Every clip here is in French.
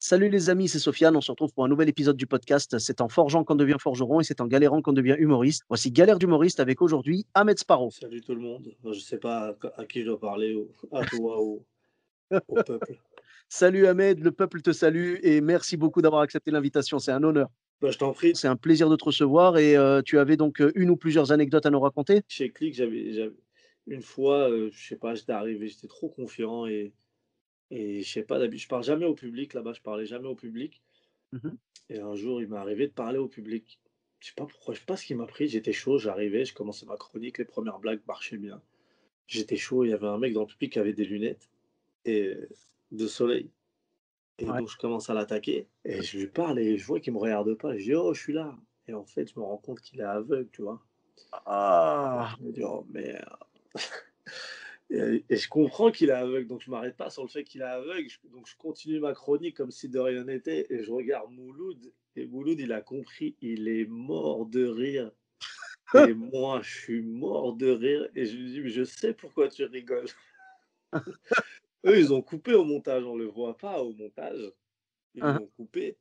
Salut les amis, c'est Sofiane. On se retrouve pour un nouvel épisode du podcast. C'est en forgeant qu'on devient forgeron et c'est en galérant qu'on devient humoriste. Voici Galère d'humoriste avec aujourd'hui Ahmed Sparrow. Salut tout le monde. Je sais pas à qui je dois parler, à toi ou au peuple. Salut Ahmed, le peuple te salue et merci beaucoup d'avoir accepté l'invitation. C'est un honneur. Bah, je t'en prie. C'est un plaisir de te recevoir et tu avais donc une ou plusieurs anecdotes à nous raconter. Chez Click, j'avais une fois, je sais pas, j'étais arrivé, j'étais trop confiant et je sais pas, d'habitude, je parle jamais au public là-bas, je parlais jamais au public. Mhm. Et un jour, il m'est arrivé de parler au public. Je sais pas pourquoi, je sais pas ce qui m'a pris. J'étais chaud, j'arrivais, je commençais ma chronique, les premières blagues marchaient bien. J'étais chaud, il y avait un mec dans le public qui avait des lunettes et de soleil. Et Ouais. donc je commence à l'attaquer et je lui parle et je vois qu'il me regarde pas. Je dis: «Oh, je suis là» et en fait, je me rends compte qu'il est aveugle, tu vois? Ah, Je me dis: «Oh merde» et je comprends qu'il est aveugle, donc je m'arrête pas sur le fait qu'il est aveugle. Donc je continue ma chronique comme si de rien n'était et je regarde Mouloud et Mouloud, il a compris, il est mort de rire et moi, je suis mort de rire et je lui dis: «Mais je sais pourquoi tu rigoles». Eux, ils ont coupé au montage, on le voit pas au montage, ils ah, l'ont coupé.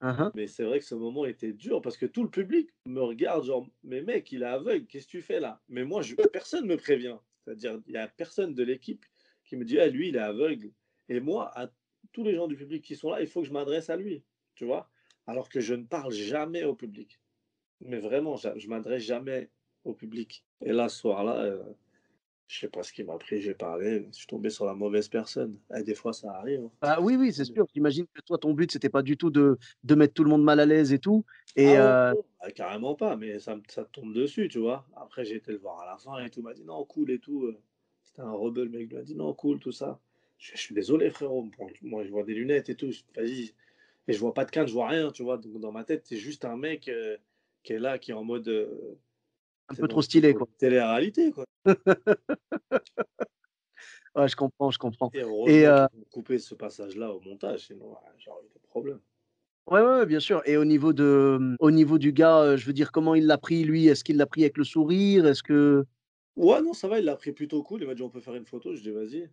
ah, Mais c'est vrai que ce moment était dur parce que tout le public me regarde, genre, mais mec, il est aveugle, qu'est-ce que tu fais là? Mais moi, personne me prévient. C'est-à-dire, il n'y a personne de l'équipe qui me dit, ah, lui, il est aveugle. Et moi, à tous les gens du public qui sont là, il faut que je m'adresse à lui, tu vois? Alors que je ne parle jamais au public. Mais vraiment, je m'adresse jamais au public. Et là, ce soir-là, je sais pas ce qui m'a pris, j'ai parlé, je suis tombé sur la mauvaise personne. Et des fois, ça arrive, bah oui, oui, c'est sûr. J'imagine que toi, ton but, c'était pas du tout de mettre tout le monde mal à l'aise et tout. Et Ah ouais, non, ah carrément pas, mais ça me tombe dessus, tu vois? Après, j'ai été le voir à la fin et tout, il m'a dit: «Non, cool et tout», c'était un rebelle, le mec, il m'a dit: «Non, cool, tout ça». Je suis désolé frérot, bon, moi je vois des lunettes et tout, vas-y et je vois pas de canne, je vois rien, tu vois? Donc dans ma tête, c'est juste un mec, qui est là, qui est en mode, un tu peu dans trop le truc stylé, en quoi. télé-réalité, quoi Ouais, je comprends, je comprends. et Et heureusement qu'ils ont coupé ce passage-là au montage, sinon, j'aurais eu des problèmes. ouais, ouais, ouais, bien sûr. Et au niveau du gars, je veux dire, comment il l'a pris lui? Est-ce qu'il l'a pris avec le sourire? Est-ce que Ouais, non, ça va, il l'a pris plutôt cool, il m'a dit: «On peut faire une photo?» Je dis: «Vas-y». Je lui ai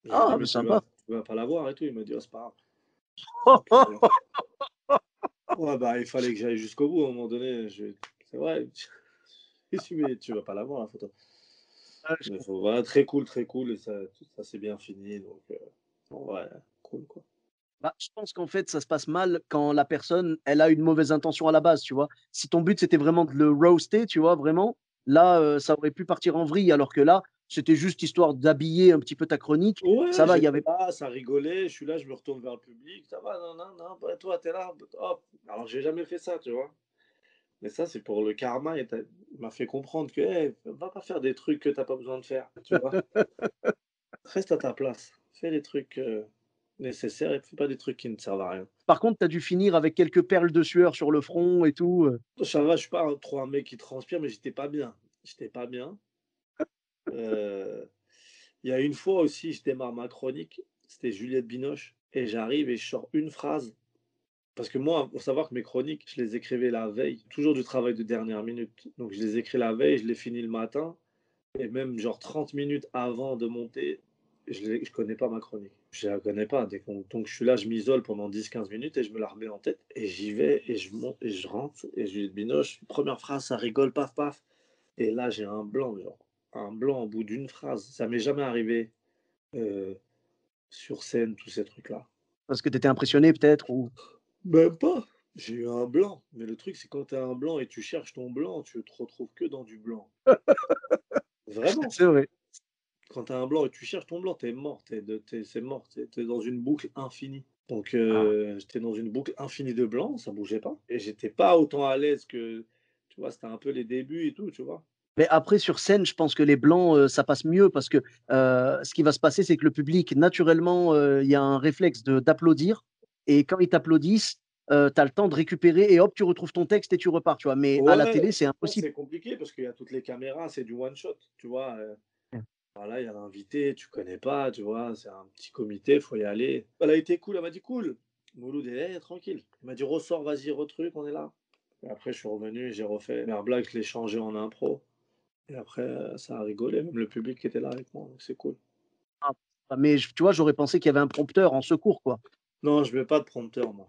dit: ah, bah, «Mais sympa. tu vas pas la voir et tout?» Il m'a dit: «Oh, c'est pas grave». Donc ouais, bah, il fallait que j'aille jusqu'au bout à un moment donné, c'est vrai, je suis mais tu vas pas la voir la photo. Ouais, je Mais comprends. voilà, très cool et ça s'est bien fini donc ouais, cool quoi. Bah, je pense qu'en fait, ça se passe mal quand la personne, elle a une mauvaise intention à la base, tu vois? Si ton but, c'était vraiment de le roaster, tu vois, vraiment, là, ça aurait pu partir en vrille alors que là, c'était juste histoire d'habiller un petit peu ta chronique. Ça Ouais, va, il y j'étais avait là, ça rigolait, je suis là, je me retourne vers le public: «Ça va? Non, non, non, bah, toi, tu là?» Hop! Alors j'ai jamais fait ça, tu vois? Mais ça, c'est pour le karma et il m'a fait comprendre que: «Hey, va pas faire des trucs que tu pas besoin de faire», tu vois? Reste à ta place, fais les trucs, nécessaires et fais pas des trucs qui ne servent à rien. par contre, tu as dû finir avec quelques perles de sueur sur le front et tout. Ça va, je suis pas trop un mec qui transpire, mais j'étais pas bien. J'étais pas bien. Heu, il y a une fois aussi, je démarre ma chronique, c'était Juliette Binoche et j'arrive et je sors une phrase parce que moi, faut savoir que mes chroniques, je les écrivais la veille, toujours du travail de dernière minute. Donc je les écris la veille, je les finis le matin et même genre 30 minutes avant de monter, je connais pas ma chronique. Je la connais pas, donc je suis là, je m'isole pendant 10-15 minutes et je me la remets en tête et j'y vais et je monte et je rentre et Juliette Binoche, première phrase, ça rigole, paf, paf et là, j'ai un blanc, genre, un blanc au bout d'une phrase. Ça m'est jamais arrivé, heu, sur scène, tous ces trucs-là. Parce que tu étais impressionné peut-être ou Même pas! J'ai eu un blanc, mais le truc, c'est quand tu as un blanc et tu cherches ton blanc, tu te retrouves que dans du blanc. Vraiment! c'est vrai. Quand tu as un blanc et tu cherches ton blanc, tu es mort, c'est mort, tu es dans une boucle infinie. Donc Ah. j'étais dans une boucle infinie de blanc, ça bougeait pas et j'étais pas autant à l'aise que tu vois, c'était un peu les débuts et tout, tu vois? Mais après sur scène, je pense que les blancs, ça passe mieux parce que, ce qui va se passer, c'est que le public naturellement, il y a un réflexe de d'applaudir et quand ils t'applaudissent, tu as le temps de récupérer et hop, tu retrouves ton texte et tu repars, tu vois? Mais à la Ouais, télé, c'est ça, impossible. c'est compliqué parce qu'il y a toutes les caméras, c'est du one shot, tu vois? Mmh. Voilà, il y a l'invité, tu connais pas, tu vois? C'est un petit comité, faut y aller. Elle a été cool, elle m'a dit: «Cool». Mouloud est: «Eh, tranquille». Il m'a dit: «Ressors, vas-y, retruc, on est là». Et après, je suis revenu et j'ai refait ma blague, je l'ai changé en impro et après, ça a rigolé, même le public qui était là avec moi, donc c'est cool. Ah, mais tu vois, j'aurais pensé qu'il y avait un prompteur en secours, quoi. Non, je mets pas de prompteur, moi.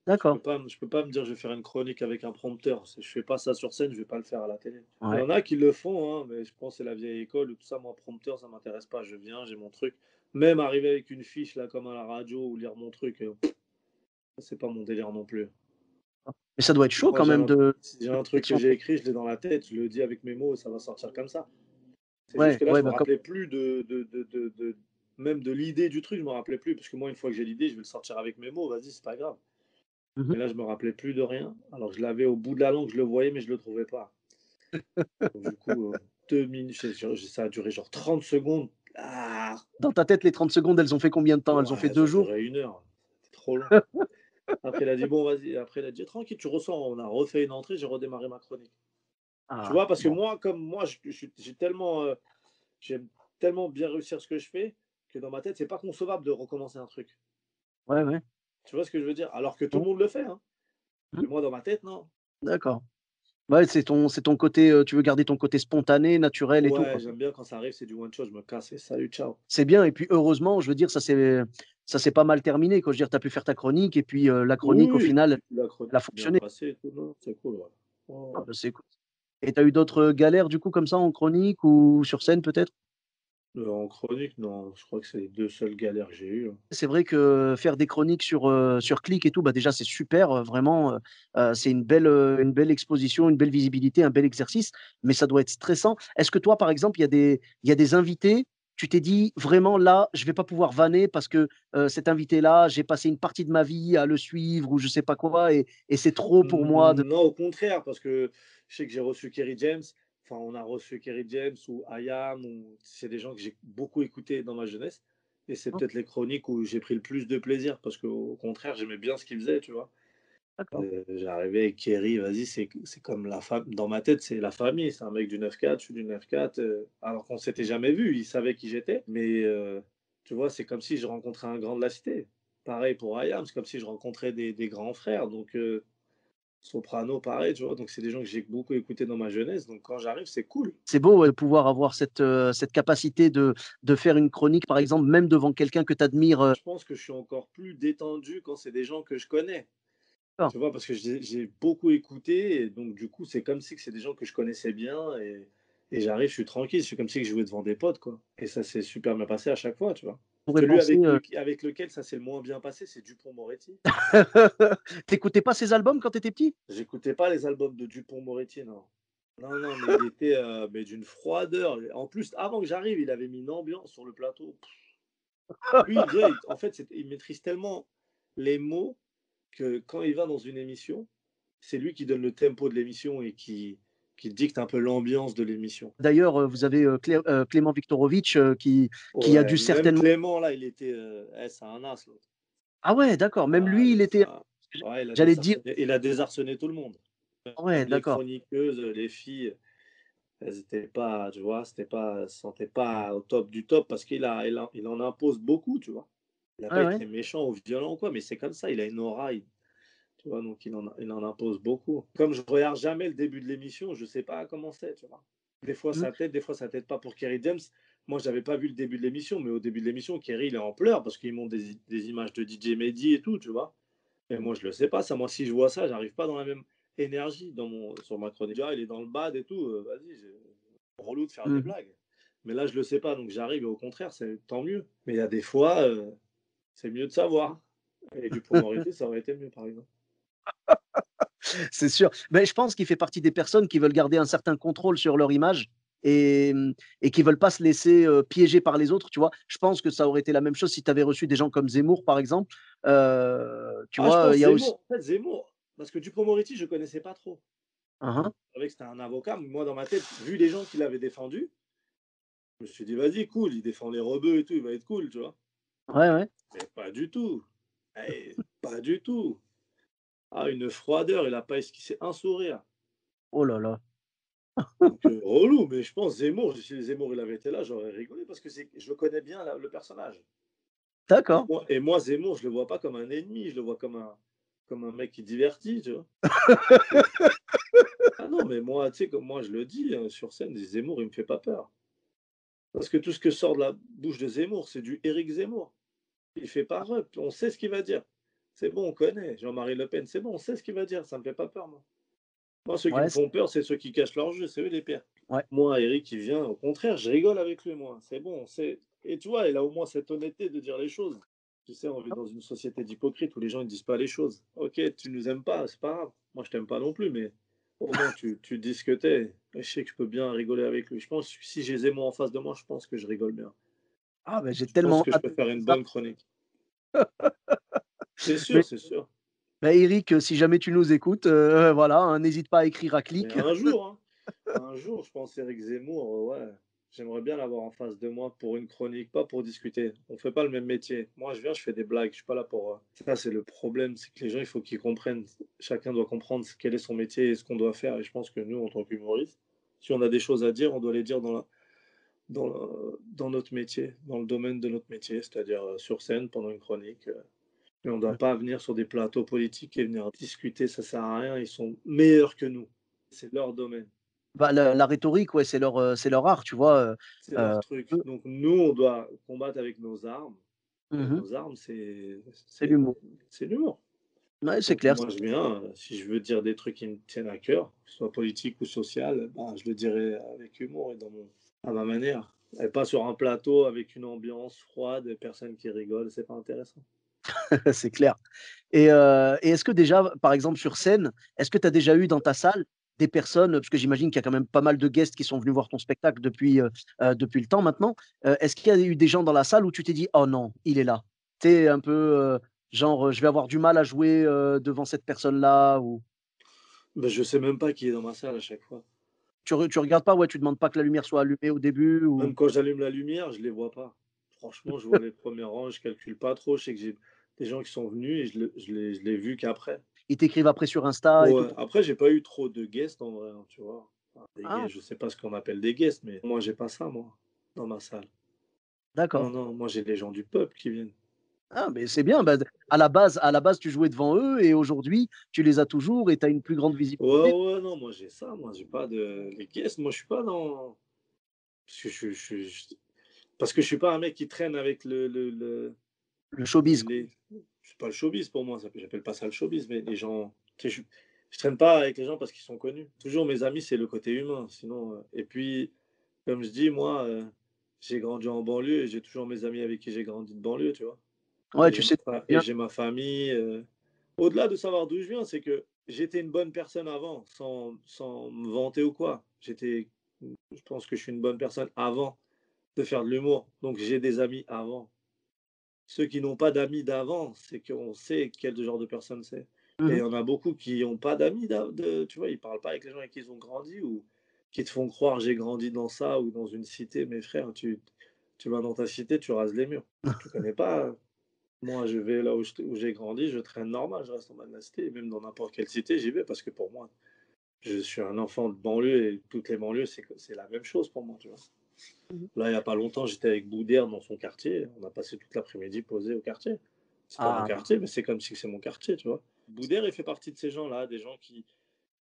D'accord. Je peux pas me dire: «Je vais faire une chronique avec un prompteur». Je fais pas ça sur scène, je vais pas le faire à la télé. Il y Ouais. en a qui le font, hein, mais je pense que c'est la vieille école ou tout ça. Moi, prompteur, ça m'intéresse pas. Je viens, j'ai mon truc. Même arriver avec une fiche là, comme à la radio ou lire mon truc, c'est pas mon délire non plus. Mais ça doit être chaud Moi, quand même de si j'ai un truc mettre que son j'ai écrit, je l'ai dans la tête, je le dis avec mes mots et ça va sortir comme ça. C'est juste ouais, que là, ouais, je me bah, comme rappelais plus même de l'idée du truc, je me rappelais plus parce que moi, une fois que j'ai l'idée, je vais le sortir avec mes mots, vas-y, c'est pas grave. mmh. Mais là, je me rappelais plus de rien. Alors que je l'avais au bout de la langue, je le voyais, mais je le trouvais pas. Donc, du coup, 2 minutes, ça a duré genre 30 secondes. Ah! Dans ta tête, les 30 secondes, elles ont fait combien de temps? Elles ont fait Ouais, 2 ça a jours? duré 1 heure. C'était trop long. Après, il a dit: «Bon, vas-y». Après, il a dit: «Tranquille, tu ressors». On a refait une entrée, j'ai redémarré ma chronique. Tu Ah, vois? Parce que bon. moi, comme moi, j'ai tellement, j'aime tellement bien réussir ce que je fais que dans ma tête, c'est pas concevable de recommencer un truc. Ouais, ouais. Tu vois ce que je veux dire? Alors que tout le Mmh. monde le fait, hein. Mmh. Mais moi, dans ma tête, non. D'accord. Ouais, c'est ton côté, tu veux garder ton côté spontané, naturel et tout, Ouais, quoi. j'aime bien quand ça arrive, c'est du one shot, je me casse et salut, ciao. C'est bien et puis heureusement, je veux dire, ça s'est pas mal terminé, quoi. Je veux dire, tu as pu faire ta chronique et puis, la Oui, chronique au oui, final, et puis la chronique elle a s'est bien fonctionné. passée et tout, non, c'est cool, ouais. Ouais, Ah ouais. bah, c'est cool et tu as eu d'autres, galères du coup comme ça en chronique ou sur scène peut-être? En chronique, non, je crois que c'est les 2 seules galères que j'ai eues, hein. C'est vrai que faire des chroniques sur Click et tout, bah, déjà c'est super, vraiment, c'est une belle exposition, une belle visibilité, un bel exercice, mais ça doit être stressant. Est-ce que toi, par exemple, il y a des invités, tu t'es dit: «Vraiment là, je vais pas pouvoir vanner parce que, cet invité-là, j'ai passé une partie de ma vie à le suivre» ou je sais pas quoi et c'est trop pour moi de Non, au contraire, parce que je sais que j'ai reçu Kerry James, enfin, on a reçu Kerry James ou IAM, ou c'est des gens que j'ai beaucoup écoutés dans ma jeunesse et c'est hein? peut-être les chroniques où j'ai pris le plus de plaisir parce qu'au contraire, j'aimais bien ce qu'ils faisaient, tu vois? D'accord. J'arrivais avec Kerry, vas-y, c'est comme la fam dans ma tête, c'est la famille, c'est un mec du 9-4, je suis du 9-4, alors qu'on s'était jamais vu. Il savait qui j'étais, mais tu vois, c'est comme si je rencontrais un grand de la cité. Pareil pour IAM, c'est comme si je rencontrais des grands frères, donc Soprano, pareil, tu vois? Donc c'est des gens que j'ai beaucoup écoutés dans ma jeunesse, donc quand j'arrive, c'est cool. C'est beau, ouais, de pouvoir avoir cette capacité de faire une chronique, par exemple, même devant quelqu'un que tu admires, Je pense que je suis encore plus détendu quand c'est des gens que je connais, d'accord. tu vois? Parce que j'ai beaucoup écouté et donc du coup, c'est comme si que c'est des gens que je connaissais bien et j'arrive, je suis tranquille, je suis comme si que je jouais devant des potes, quoi, et ça s'est super bien passé à chaque fois, tu vois? On pourrait Celui penser, avec lequel ça s'est le moins bien passé, c'est Dupond-Moretti. tu pas ses albums quand tu étais petit? J'écoutais pas les albums de Dupond-Moretti, non. Non, non, mais il était, mais d'une froideur. En plus, avant que j'arrive, il avait mis une ambiance sur le plateau. Lui, déjà, en fait, il maîtrise tellement les mots que quand il va dans une émission, c'est lui qui donne le tempo de l'émission et qui dicte un peu l'ambiance de l'émission. D'ailleurs, vous avez, Clément Viktorovitch, qui a Ouais, dû même certainement Clément, là, il était, c'est un as, l'autre. ah ouais, d'accord, même Ah, lui, il était ouais, j'allais te dire il a désarçonné tout le monde. ouais, Même les d'accord. chroniqueuses, les filles, elles étaient pas, tu vois, elles se sentaient pas au top du top parce il en impose beaucoup, tu vois? Il a Ouais, pas ouais. été méchant ou violent ou quoi, mais c'est comme ça, il a une aura, tu vois? Donc il en impose beaucoup. Comme je regarde jamais le début de l'émission, je sais pas comment c'est, tu vois? Mmh. Des fois ça t'aide pas pour Kerry James. Moi, j'avais pas vu le début de l'émission, mais au début de l'émission, Kerry, il est en pleurs parce qu'il montre des images de DJ Mehdi et tout, tu vois? Et moi, je le sais pas ça. Moi, si je vois ça, j'arrive pas dans la même énergie sur ma chronique. Ah, il est dans le bad et tout, vas-y, relou de faire des Mmh. blagues. Mais là, je le sais pas, donc j'arrive et au contraire, c'est tant mieux. Mais il y a des fois, c'est mieux de savoir. Et du Dupond-Moretti, ça aurait été mieux, par exemple. C'est sûr. Mais je pense qu'il fait partie des personnes qui veulent garder un certain contrôle sur leur image et qui veulent pas se laisser, piéger par les autres, tu vois? Je pense que ça aurait été la même chose si tu avais reçu des gens comme Zemmour, par exemple. Tu Ah, je vois, pense il y a aussi Zemmour. En fait, Zemmour, parce que Dupond-Moretti, je connaissais pas trop. hein, hein. Je savais que c'était un avocat, mais moi, dans ma tête, vu les gens qui l'avaient défendu, je me suis dit, vas-y, cool, il défend les rebeux et tout, il va être cool, tu vois. Ouais, ouais. Mais pas du tout. Eh, pas du tout. Ah, une froideur, il a pas esquissé un sourire. Oh là là. Donc, relou, mais je pense Zemmour, si Zemmour il avait été là, j'aurais rigolé parce que je connais bien le personnage. D'accord. Et moi, Zemmour, je le vois pas comme un ennemi, je le vois comme un mec qui divertit, tu vois. Ah non, mais moi, tu sais, comme moi je le dis sur scène, Zemmour, il me fait pas peur. Parce que tout ce que sort de la bouche de Zemmour, c'est du Éric Zemmour. Il fait pas rep, on sait ce qu'il va dire. C'est bon, on connaît. Jean-Marie Le Pen, c'est bon, on sait ce qu'il va dire, ça me fait pas peur, moi. Moi, ceux qui me Ouais, font peur, c'est ceux qui cachent leur jeu, c'est eux les pires. ouais. Moi, Eric, il vient, au contraire, je rigole avec lui, moi. C'est bon, c'est. Et tu vois, il a au moins cette honnêteté de dire les choses. Tu sais, on vit dans une société d'hypocrites où les gens ne disent pas les choses. Ok, tu nous aimes pas, c'est pas grave. Moi, je t'aime pas non plus, mais au moins, tu dis ce que t'es. Et je sais que je peux bien rigoler avec lui. Je pense que si j'ai Zemmour en face de moi, je pense que je rigole bien. Ah, ben j'ai Je pense tellement que je hâte peux faire une ça. bonne chronique. C'est sûr, Mais c'est sûr. bah, Eric, si jamais tu nous écoutes, voilà, hein, n'hésite pas à écrire à Mais clic. un jour, je pense Éric Zemmour, ouais, j'aimerais bien l'avoir en face de moi pour une chronique, pas pour discuter. On fait pas le même métier. Moi, je viens, je fais des blagues, je suis pas là pour. Ça, c'est le problème, c'est que les gens, il faut qu'ils comprennent. Chacun doit comprendre quel est son métier et ce qu'on doit faire. Et je pense que nous, en tant qu'humoristes, si on a des choses à dire, on doit les dire dans notre métier, dans le domaine de notre métier, c'est-à-dire sur scène pendant une chronique. Mais on ne doit pas venir sur des plateaux politiques et venir discuter, ça sert à rien. Ils sont meilleurs que nous. C'est leur domaine. Bah, la rhétorique, ouais, c'est leur art, tu vois? C'est leur Heu, truc. eux Donc nous, on doit combattre avec nos armes. Et mmh nos armes, c'est l'humour. c'est l'humour. Ouais, c'est Donc clair. moi, je viens, si je veux dire des trucs qui me tiennent à cœur, que ce soit politique ou social, ben, je le dirai avec humour et à ma manière. Et pas sur un plateau avec une ambiance froide et personne qui rigole, c'est pas intéressant. C'est clair. Et est-ce que déjà, par exemple, sur scène, est-ce que tu as déjà eu dans ta salle des personnes, parce que j'imagine qu'il y a quand même pas mal de guests qui sont venus voir ton spectacle depuis le temps maintenant. Est-ce qu'il y a eu des gens dans la salle où tu t'es dit: «Oh non, il est là»? Tu sais, un peu, genre, «Je vais avoir du mal à jouer, devant cette personne-là» ou Ben, je sais même pas qui est dans ma salle à chaque fois. tu regardes pas, ouais, tu demandes pas que la lumière soit allumée au début ou Même quand j'allume la lumière, je les vois pas. Franchement, je vois les premiers rangs, je calcule pas trop. Je sais que j'ai des gens qui sont venus et je l'ai vu qu'après. ils t'écrivent après sur Insta et tout? Ouais, après, j'ai pas eu trop de guests en vrai, hein, tu vois. Enfin, des Ah, guests, je sais pas ce qu'on appelle des guests, mais moi, j'ai pas ça, moi, dans ma salle. Non, d'accord. non, moi, j'ai les gens du peuple qui viennent. Ah, mais c'est bien, bah, à la base, tu jouais devant eux et aujourd'hui, tu les as toujours et tu as une plus grande Ouais, visibilité. ouais, non, moi, j'ai ça, moi, j'ai pas de. Les guests, moi, je suis pas dans. Parce que parce que je suis pas un mec qui traîne avec Le showbiz, quoi. les. C'est pas le showbiz pour moi, j'appelle pas ça le showbiz, mais les gens. Tu sais, je traîne pas avec les gens parce qu'ils sont connus. Toujours mes amis, c'est le côté humain. Sinon, et puis, comme je dis, moi, j'ai grandi en banlieue et j'ai toujours mes amis avec qui j'ai grandi de banlieue, tu vois. Ouais, tu sais Et bien. j'ai ma famille. Au-delà de savoir d'où je viens, c'est que j'étais une bonne personne avant, sans me vanter ou quoi. Je pense que je suis une bonne personne avant de faire de l'humour. Donc j'ai des amis avant. Ceux qui n'ont pas d'amis d'avant, c'est qu'on sait quel genre de personne c'est. Et il Mmh. y en a beaucoup qui n'ont pas d'amis, tu vois, ils parlent pas avec les gens avec qui ils ont grandi ou qui te font croire j'ai grandi dans ça ou dans une cité. Mes frères, tu vas dans ta cité, tu rases les murs. Tu connais pas. Moi, je vais là où j'ai grandi, je traîne normal, je reste en bas de la cité. Et même dans n'importe quelle cité, j'y vais parce que pour moi, je suis un enfant de banlieue et toutes les banlieues, c'est la même chose pour moi, tu vois. Mmh. Là, il n'y a pas longtemps, j'étais avec Boudère dans son quartier. On a passé toute l'après-midi posé au quartier. C'est pas mon Ah, quartier, mais c'est comme si c'est mon quartier, tu vois. Boudère, il fait partie de ces gens-là, des gens qui,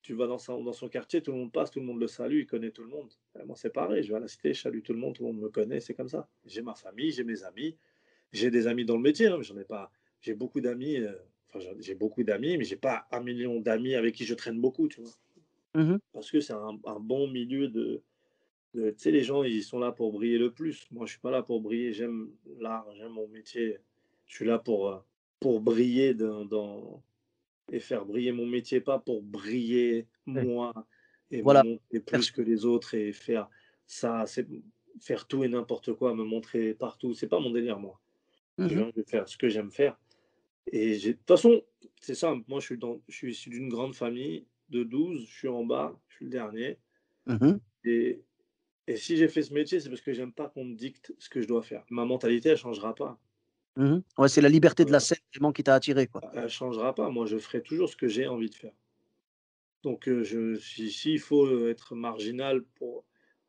tu vas dans son quartier, tout le monde passe, tout le monde le salue, il connaît tout le monde. Moi, c'est pareil, je vais à la cité, je salue tout le monde me connaît, c'est comme ça. J'ai ma famille, j'ai mes amis, j'ai des amis dans le métier, hein, mais j'en ai pas. J'ai beaucoup d'amis, enfin, j'ai beaucoup d'amis, mais j'ai pas un million d'amis avec qui je traîne beaucoup, tu vois. mmh. Parce que c'est un bon milieu tu sais, les gens, ils sont là pour briller le plus. Moi, je suis pas là pour briller. J'aime l'art, j'aime mon métier. Je suis là pour briller et faire briller mon métier, pas pour briller Ouais, moi et me voilà, montrer plus perso. que les autres et faire ça, c'est faire tout et n'importe quoi, me montrer partout. C'est pas mon délire, moi. Je Mmh. viens de faire ce que j'aime faire. Et de toute façon, c'est simple. Moi, je suis issu d'une grande famille de 12. Je suis en bas, je suis le dernier. Mmh. Et Et si j'ai fait ce métier, c'est parce que j'aime pas qu'on me dicte ce que je dois faire. Ma mentalité, elle changera pas. Mmh. Ouais, c'est la liberté de la Heu, scène vraiment qui t'a attiré, quoi. elle changera pas. Moi, je ferai toujours ce que j'ai envie de faire. Donc, s'il faut, être marginal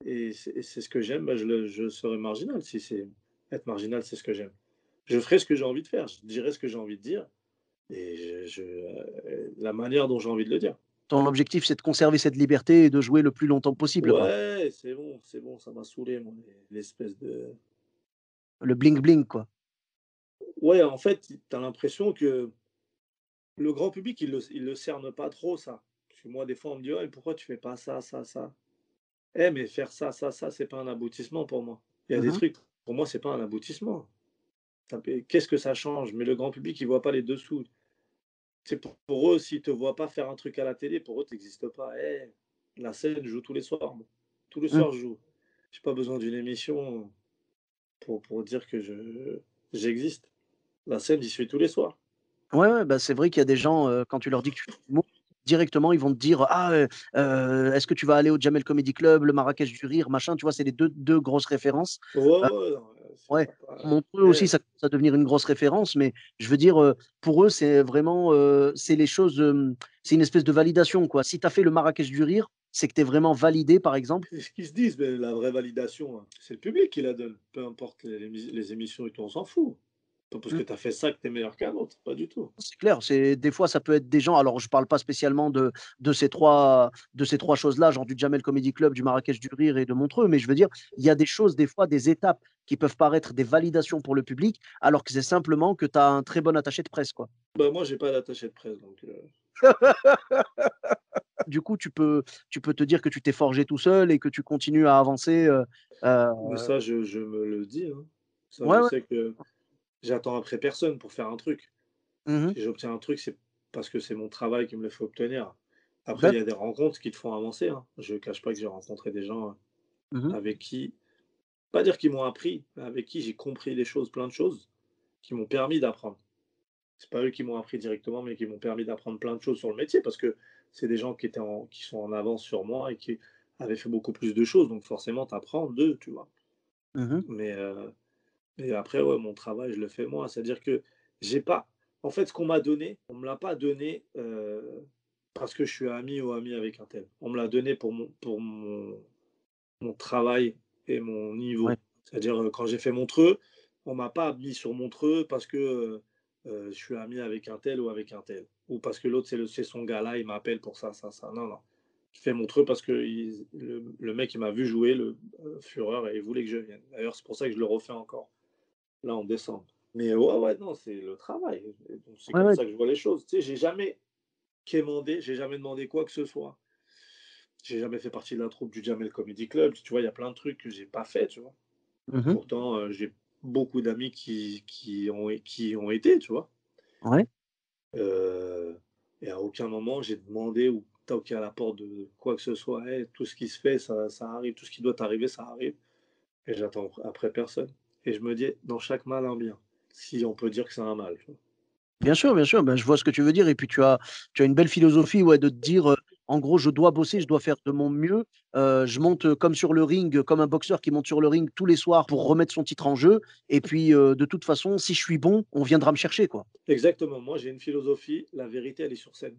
et c'est ce que j'aime, bah, je serai marginal. Si c'est être marginal, c'est ce que j'aime. Je ferai ce que j'ai envie de faire. Je dirai ce que j'ai envie de dire et la manière dont j'ai envie de le dire. Ton objectif, c'est de conserver cette liberté et de jouer le plus longtemps possible, quoi. Ouais, c'est bon, ça m'a saoulé moi, l'espèce de Le bling bling, quoi. ouais, en fait, tu as l'impression que le grand public, il le cerne pas trop ça. Parce que moi, des fois, on me dit: «Ouais, pourquoi tu fais pas ça, ça, ça?» Eh, mais faire ça, ça, ça, c'est pas un aboutissement pour moi. Il y a des Mmh. trucs, pour moi, c'est pas un aboutissement. Ça peut Qu'est-ce que ça change? Mais le grand public, il voit pas les dessous. C'est pour eux, s'ils te voient pas faire un truc à la télé, pour eux, tu existes pas. Eh, la scène, je joue tous les soirs, moi. Tous les Mmh. soirs, je joue. J'ai pas besoin d'une émission pour dire que j'existe. La scène, j'y suis tous les soirs. Ouais, ouais, bah, c'est vrai qu'il y a des gens, quand tu leur dis que tu fais de l'humour, directement, ils vont te dire: «Ah, est-ce que tu vas aller au Jamel Comedy Club, le Marrakech du rire, machin?» Tu vois? C'est les deux grosses références. Ouais, Heu, ouais, non, ouais, ça a pas Montreux aussi, eh, ça commence à devenir une grosse référence, mais je veux dire, pour eux, c'est vraiment, c'est les choses, c'est une espèce de validation, quoi. Si tu as fait le Marrakech du rire, c'est que tu es vraiment validé, par exemple. c'est ce qu'ils se disent, mais la vraie validation, hein, c'est le public qui la donne. Peu importe les émissions et tout, on s'en fout. Pas parce Mmh. que tu as fait ça que tu es meilleur qu'un autre, pas du tout. C'est clair, c'est des fois, ça peut être des gens alors je parle pas spécialement de ces trois choses-là, genre du Jamel Comedy Club, du Marrakech du rire et de Montreux, mais je veux dire, il y a des choses, des fois, des étapes qui peuvent paraître des validations pour le public, alors que c'est simplement que tu as un très bon attaché de presse, quoi. Bah, moi, j'ai pas d'attaché de presse, donc Du coup, tu peux te dire que tu t'es forgé tout seul et que tu continues à avancer, mais ça, je me le dis, hein. Ça, ouais, je ouais. sais que j'attends après personne pour faire un truc. Mmh mh. Si j'obtiens un truc, c'est parce que c'est mon travail qui me le fait obtenir. Après, il y a D'accord. des rencontres qui te font avancer, hein. Je ne cache pas que j'ai rencontré des gens, Mmh mh. avec qui pas dire qu'ils m'ont appris, mais avec qui j'ai compris des choses, plein de choses, qui m'ont permis d'apprendre. C'est pas eux qui m'ont appris directement, mais qui m'ont permis d'apprendre plein de choses sur le métier parce que c'est des gens qui sont en avance sur moi et qui avaient fait beaucoup plus de choses, donc forcément, tu apprends d'eux, tu vois? Mmh mh. Mais, et après, ouais, mon travail, je le fais moi. C'est-à-dire que j'ai pas en fait, ce qu'on m'a donné, on me l'a pas donné, parce que je suis ami ou ami avec un tel. On me l'a donné pour mon travail et mon Ouais. niveau. C'est-à-dire, quand j'ai fait Montreux, on m'a pas mis sur Montreux parce que, je suis ami avec un tel ou avec un tel, ou parce que l'autre c'est son gars-là, il m'appelle pour ça, ça, ça. Non, non. Je fais Montreux parce que le mec, il m'a vu jouer, le, Fureur, et il voulait que je vienne. D'ailleurs, c'est pour ça que je le refais encore, là, en décembre. Mais ouais, ouais, non, c'est le travail, et donc c'est Ouais, comme ouais. ça que je vois les choses. Tu sais, j'ai jamais demandé quoi que ce soit. J'ai jamais fait partie de la troupe du Jamel Comedy Club. Tu vois, il y a plein de trucs que j'ai pas fait, tu vois? Mmh mh. Pourtant, j'ai beaucoup d'amis qui y ont été, tu vois? Ouais. Heu et à aucun moment j'ai demandé ou toqué à la porte de quoi que ce soit. «Hey, tout ce qui se fait, ça arrive, tout ce qui doit arriver, ça arrive», et j'attends après personne, et je me dis: «Dans chaque mal un bien», si on peut dire que c'est un mal, tu vois? Bien sûr, ben, je vois ce que tu veux dire et puis tu as une belle philosophie, ouais, de te dire, en gros: «Je dois bosser, je dois faire de mon mieux». Je monte, comme sur le ring, comme un boxeur qui monte sur le ring tous les soirs pour remettre son titre en jeu et puis, de toute façon, si je suis bon, on viendra me chercher, quoi. Exactement, moi j'ai une philosophie, la vérité elle est sur scène.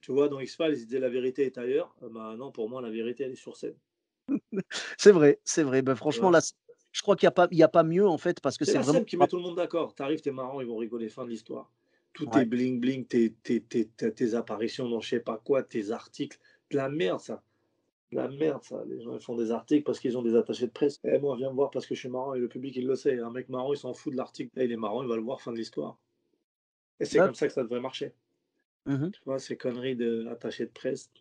Tu vois, dans X-Files, ils disaient: «La vérité est ailleurs», bah non, pour moi la vérité elle est sur scène, C'est vrai, c'est vrai. Ben, tu franchement, vois? là, je crois qu'il y a pas mieux, en fait, parce que C'est c'est la vraiment scène qui met tout le monde d'accord. Tu arrives, tu es marrant, ils vont rigoler, fin de l'histoire. Tout est ouais. bling bling, tes apparitions dans je sais pas quoi, tes articles. De la merde ça, de la merde ça. Les gens ils font des articles parce qu'ils ont des attachés de presse. «Eh moi viens me voir parce que je suis marrant», et le public il le sait. Un mec marrant, il s'en fout de l'article. Eh il est marrant, il va le voir, fin de l'histoire. Et c'est D'ac comme ça que ça devrait marcher. Mmh mh. Tu vois? Ces conneries d'attachés de presse,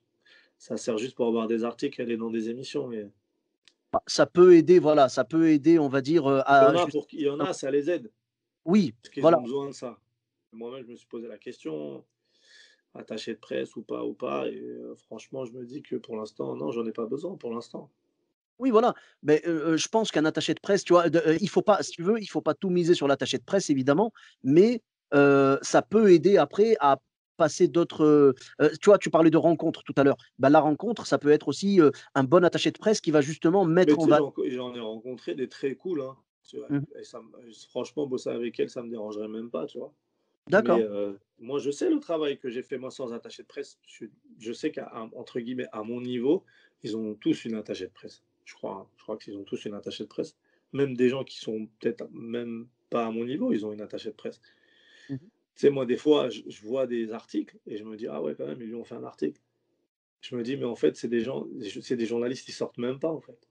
ça sert juste pour avoir des articles et aller dans des émissions, mais Bah, ça peut aider, voilà, ça peut aider, on va dire, à juste il y en a, ça les aide, oui, parce qu'ils voilà. ont besoin de ça. Moi-même, je me suis posé la question. Attaché de presse ou pas, et franchement, je me dis que pour l'instant, non, j'en ai pas besoin pour l'instant. Oui, voilà. Beh, je pense qu'un attaché de presse, tu vois, il faut pas si tu veux, il faut pas tout miser sur l'attaché de presse évidemment, mais ça peut aider après à passer d'autres, tu vois, tu parlais de rencontres tout à l'heure. Bah, la rencontre, ça peut être aussi, un bon attaché de presse qui va justement Mais mettre en tu sais, va j'en ai rencontré des très cool, hein, tu vois? mmh, Et franchement, bosser avec elles, ça me dérangerait même pas, tu vois? Mais d'accord. moi, je sais le travail que j'ai fait moi sans attaché de presse. Je sais entre guillemets, «à mon niveau», ils ont tous une attachée de presse. Je crois, hein. Je crois qu'ils ont tous une attachée de presse. Même des gens qui sont peut-être même pas à mon niveau, ils ont une attachée de presse. Mmh mh. Tu sais, moi, des fois, je vois des articles et je me dis: «Ah ouais, quand même, ils lui ont fait un article». Je me dis: «Mais en fait, c'est des journalistes, ils sortent même pas, en fait.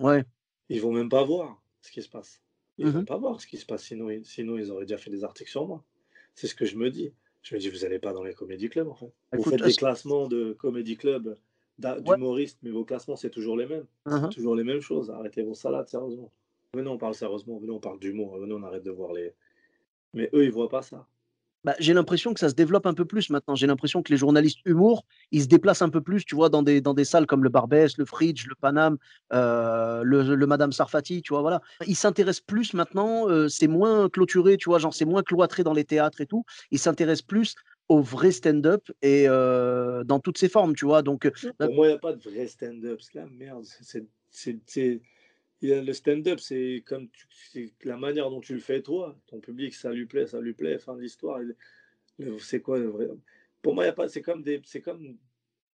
Ouais. Ils vont même pas voir ce qui se passe». Ils Mmh vont mh. pas voir ce qui se passe, sinon ils auraient déjà fait des articles sur moi. C'est ce que je me dis. Je me dis: «Vous allez pas dans les comédie clubs, en fait. Vous Écoute, faites des classements de comédie club ouais. d'humoristes, mais vos classements, c'est toujours les mêmes. Mmh C'est mh. toujours les mêmes choses. Arrêtez vos salades, sérieusement. Venez, on parle sérieusement. Venez, on parle d'humour. Venez, on arrête de voir les» mais eux, ils voient pas ça. Bah, j'ai l'impression que ça se développe un peu plus maintenant. J'ai l'impression que les journalistes humour, ils se déplacent un peu plus, tu vois, dans des salles comme le Barbès, le Fridge, le Paname, le Madame Sarfati, tu vois, voilà. Ils s'intéressent plus maintenant, c'est moins clôturé, tu vois, genre c'est moins cloîtré dans les théâtres et tout. Ils s'intéressent plus au vrai stand-up et dans toutes ses formes, tu vois? Donc, Pour moi, il y a pas de vrai stand-up. C'est la merde. C'est il y a le stand-up, c'est comme c'est la manière dont tu le fais toi. Ton public, ça lui plaît, fin de l'histoire. C'est quoi le vrai? Pour moi, il y a pas, c'est comme, il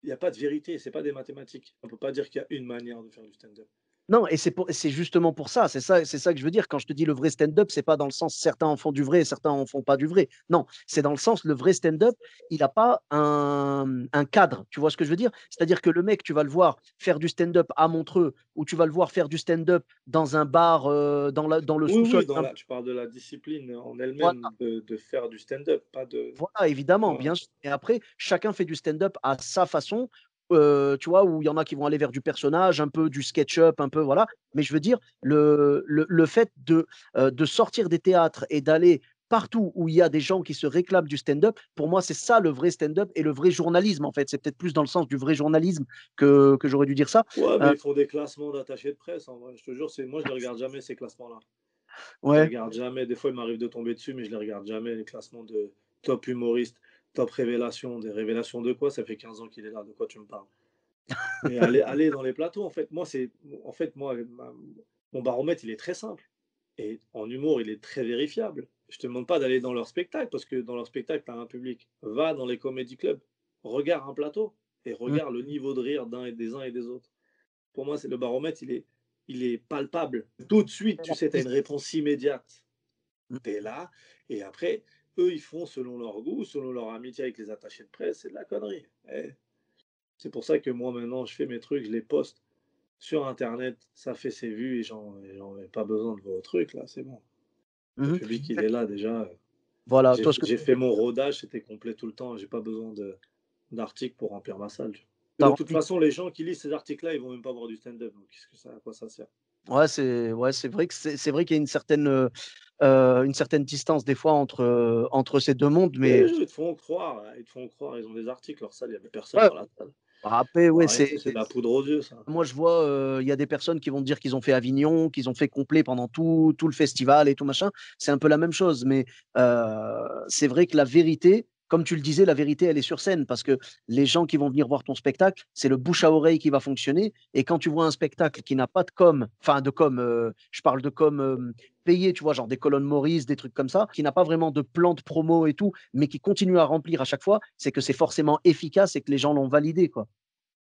y a pas de vérité, c'est pas des mathématiques. On peut pas dire qu'il y a une manière de faire du stand-up. non, et c'est justement pour ça, c'est ça que je veux dire quand je te dis le vrai stand-up, c'est pas dans le sens certains en font du vrai et certains en font pas du vrai. Non, c'est dans le sens le vrai stand-up, il a pas un cadre, tu vois ce que je veux dire? C'est-à-dire que le mec, tu vas le voir faire du stand-up à Montreux ou tu vas le voir faire du stand-up dans un bar, dans le Oui, sous-sol oui, d'un tu parles de la discipline en voilà. elle-même de faire du stand-up, pas de Voilà, évidemment, voilà. bien sûr. Et après, chacun fait du stand-up à sa façon, tu vois? Où il y en a qui vont aller vers du personnage, un peu du sketch-up, un peu voilà. Mais je veux dire, le fait de sortir des théâtres et d'aller partout où il y a des gens qui se réclament du stand-up, pour moi, c'est ça le vrai stand-up et le vrai journalisme, en fait. C'est peut-être plus dans le sens du vrai journalisme que j'aurais dû dire ça. Ouais, mais Heu, ils font des classements d'attachés de presse, en vrai. Je te jure, moi, je les regarde jamais ces classements-là. Je les ouais. regarde jamais. Des fois, il m'arrive de tomber dessus, mais je les regarde jamais, les classements de top humoriste, top révélation. Des révélations de quoi? Ça fait 15 ans qu'il est là, de quoi tu me parles? Mais aller dans les plateaux, en fait, moi, mon baromètre, il est très simple. Et en humour, il est très vérifiable. Je te demande pas d'aller dans leur spectacle, parce que dans leur spectacle, tu as un public. Va dans les comédie clubs, regarde un plateau et Mmh, regarde le niveau de rire des uns et des autres. Pour moi, c'est le baromètre, il est palpable. Tout de suite, c'est tu la sais, tu as prise. une réponse immédiate. Mmh, Tu es là, et après, eux, ils font selon leur goût, selon leur amitié avec les attachés de presse, c'est de la connerie. C'est pour ça que moi, maintenant, je fais mes trucs, je les poste sur internet, ça fait ses vues et j'en ai pas besoin de vos trucs là, c'est bon. Le mmh public, il mh. est là déjà. Voilà, toi, ce que J'ai fait mon rodage, c'était complet tout le temps, j'ai pas besoin d'articles pour remplir ma salle. Et tu as de toute rempli. façon, les gens qui lisent ces articles-là, ils vont même pas voir du stand-up, donc qu'est-ce que ça, à quoi ça sert? Ouais, c'est vrai que c'est vrai qu'il y a une certaine distance des fois entre ces 2 mondes, Oui, mais ils te font croire, ils ont des articles, leur salle, il y avait personne ouais, dans la salle. bah, après, Faut ouais, arrêter, c'est de la poudre aux yeux, ça. moi je vois, il y a des personnes qui vont te dire qu'ils ont fait Avignon, qu'ils ont fait complet pendant tout le festival et tout machin. C'est un peu la même chose, mais c'est vrai que la vérité, comme tu le disais, la vérité, elle est sur scène parce que les gens qui vont venir voir ton spectacle, c'est le bouche à oreille qui va fonctionner et quand tu vois un spectacle qui n'a pas de com, enfin de com, je parle de com, payée, tu vois? Genre des colonnes Maurice, des trucs comme ça, qui n'a pas vraiment de plan de promo et tout, mais qui continue à remplir à chaque fois, c'est que c'est forcément efficace et que les gens l'ont validé, quoi.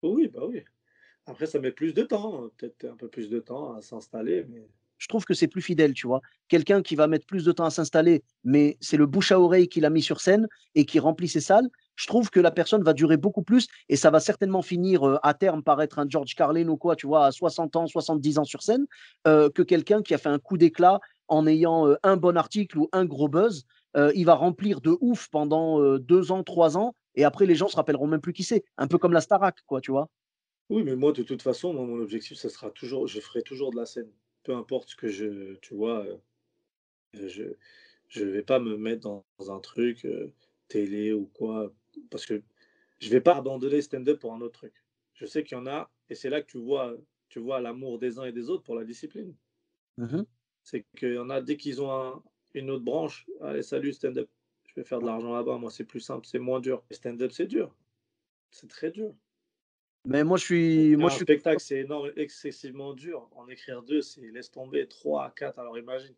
Oui, bah oui. Après, ça met plus de temps, peut-être un peu plus de temps à s'installer, mais Je trouve que c'est plus fidèle, tu vois? Quelqu'un qui va mettre plus de temps à s'installer, mais c'est le bouche à oreille qui l'a mis sur scène et qui remplit ses salles. Je trouve que la personne va durer beaucoup plus et ça va certainement finir, à terme par être un George Carlin ou quoi, tu vois? À 60 ans, 70 ans sur scène, que quelqu'un qui a fait un coup d'éclat en ayant, un bon article ou un gros buzz. Il va remplir de ouf pendant, 2 ans, 3 ans et après les gens se rappelleront même plus qui c'est. Un peu comme la Starac, quoi, tu vois? oui, mais moi, de toute façon, moi, mon objectif, ça sera toujours, je ferai toujours de la scène. Peu importe ce que tu vois, je je vais pas me mettre dans un truc, télé ou quoi, parce que je vais pas abandonner le stand-up pour un autre truc. Je sais qu'il y en a, et c'est là que tu vois l'amour des uns et des autres pour la discipline. Mmh mh. C'est qu'il y en a, dès qu'ils ont une autre branche, allez, salut, stand-up. Je vais faire de l'argent là-bas, moi, c'est plus simple, c'est moins dur. Le stand-up, c'est dur, c'est très dur. Mais moi Écrire je un suis spectacle, c'est excessivement dur. En écrire 2, c'est laisse tomber, 3 4, alors imagine.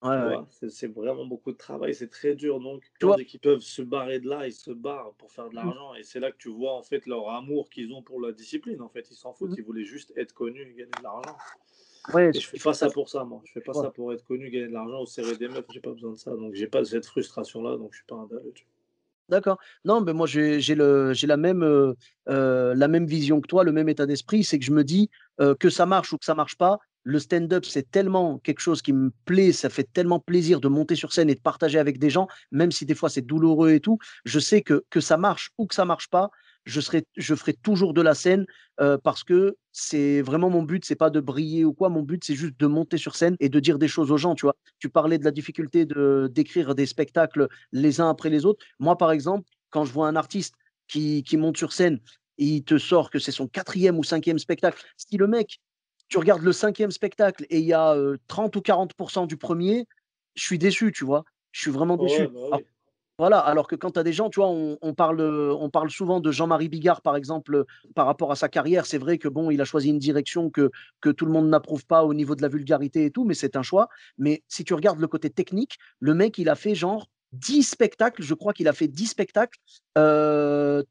ouais, Tu ouais. vois? C'est vraiment beaucoup de travail, c'est très dur, donc Tu les gens, vois? dès qu'ils peuvent se barrer de là, ils se barrent pour faire de Mmh, l'argent, et c'est là que tu vois, en fait, leur amour qu'ils ont pour la discipline, en fait. Ils s'en foutent, mmh. ils voulaient juste être connus et gagner de l'argent, Ouais, et je ce fais qu'il faut pas faire, ça pour ça, moi. Je fais tu pas vois? ça pour être connu, gagner de l'argent ou serrer des meufs, j'ai pas besoin de ça, donc j'ai pas cette frustration-là, donc je suis pas un dalle, tu D'accord. Non, mais moi j'ai la même vision que toi, le même état d'esprit. C'est que je me dis, que ça marche ou que ça marche pas, le stand-up, c'est tellement quelque chose qui me plaît, ça fait tellement plaisir de monter sur scène et de partager avec des gens, même si des fois c'est douloureux et tout. Je sais que ça marche ou que ça marche pas, je ferai toujours de la scène parce que c'est vraiment mon but, c'est pas de briller ou quoi. Mon but, c'est juste de monter sur scène et de dire des choses aux gens, tu vois. Tu parlais de la difficulté d'écrire des spectacles les uns après les autres. Moi, par exemple, quand je vois un artiste qui monte sur scène, il te sort que c'est son quatrième ou cinquième spectacle. Si le mec, tu regardes le cinquième spectacle et il y a 30 ou 40% du premier, je suis déçu, tu vois. Je suis vraiment Ouais, déçu. bah Alors, oui. voilà, alors que quand tu as des gens, tu vois, on parle souvent de Jean-Marie Bigard, par exemple, par rapport à sa carrière. C'est vrai que bon, il a choisi une direction que tout le monde n'approuve pas au niveau de la vulgarité et tout, mais c'est un choix. Mais si tu regardes le côté technique, le mec, il a fait genre 10 spectacles, je crois qu'il a fait 10 spectacles